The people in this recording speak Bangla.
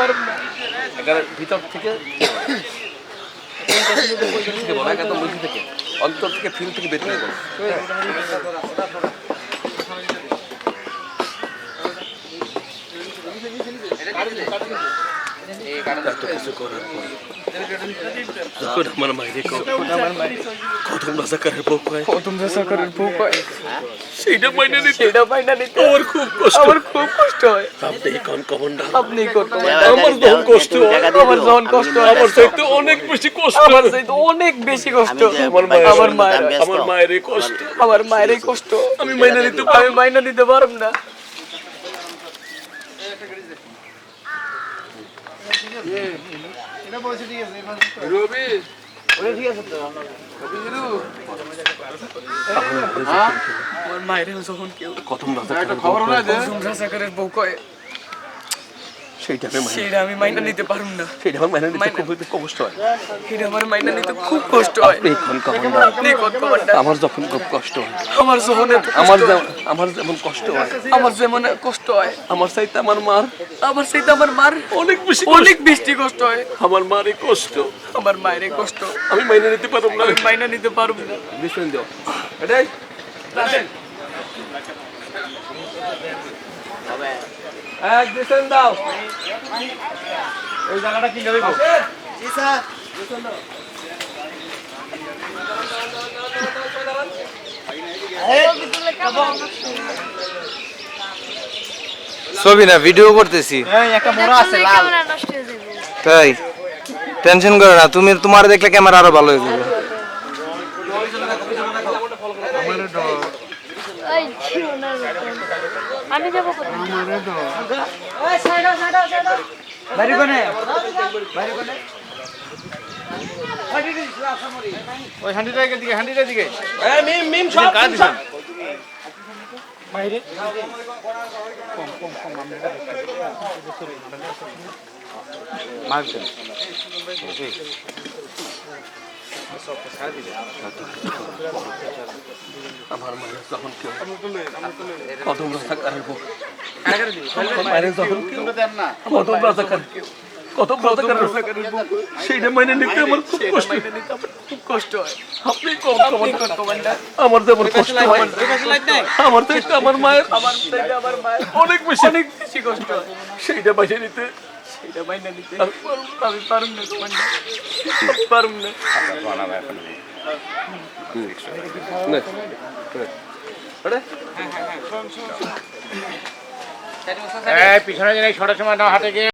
পারব না। এখানে ভিতর থেকে বলা একদম বুঝি থেকে অন্তর থেকে ফিল থেকে বের করে বলো। এত কিছু করার পর যখন আমার মায়ের কদম রাজাকারের বউ কয় কদম রাজাকারের বউ কয় সেইটা মাইনে নিতে আমার খুব কষ্ট, আমার খুব কষ্ট হয়। আপনি কোন কমান্ডার, আপনি কোন আমার যখন কষ্ট হয়, আমার যখন কষ্ট হয়, আমার চাইতে অনেক বেশি কষ্ট, আমার চাইতে অনেক বেশি কষ্ট আমার মায়ের এই কষ্ট, আমার মায়ের এই কষ্ট আমি মাইনে নিতে আমি মাইনা নিতে পারব না। আমার মায়ের যখন কেউ কদম রাজাকারের বউ কয় সেইটা আমি মাইনা নিতে পারব না। সেইটা আমার মাইনে নিতে খুব কষ্ট হয়, এটা আমার মাইনা নিতে খুব কষ্ট হয়। আপনি কোন কমান্ডার, আপনি কোন কমান্ডার, আমার যখন খুব কষ্ট হয়, আমার যখন আমার যেমন কষ্ট হয়, আমার যেমন কষ্ট হয়, আমার চাইতে আমার মার অনেক বেশি কষ্ট হয়। আমার মার এই কষ্ট, আমার মায়ের এই কষ্ট আমি মাইনে নিতে পারব না, আমি মাইনা নিতে পারব না। দিছেন দাও এটাই এক দিছেন দাও ওই জায়গাটা কি যাবে জি স্যার ছবি না ভিডিও করতেছি। একটা মোড়া আছে লাল, তাই টেনশন করো না, তুমি তোমার দেখলে ক্যামেরা আরো ভালো হয়ে যাবে। আমি যাবো বাড়ি কোনে ওই হান্ডিটার দিকে মিম মিম সব সব বাইরে মারছেন আমার মায়ের যখন কেউ কদম রাজাকারের বউ মায়ের যখন কেউ কদম রাজাকার সেইটা মাইনে নিতে আমার খুব কষ্ট, খুব কষ্ট হয়। আপনি কোন কমান্ডার, আমার যেমন কষ্ট হয়, আমার চাইতে আমার মায়ের অনেক বেশি কষ্ট হয়। সেইটা মাইনে নিতে এটা মাইনা নিতে আমি পারব না কমান্ডার, পারব না। পিছনে সরাসরি হাতে গিয়ে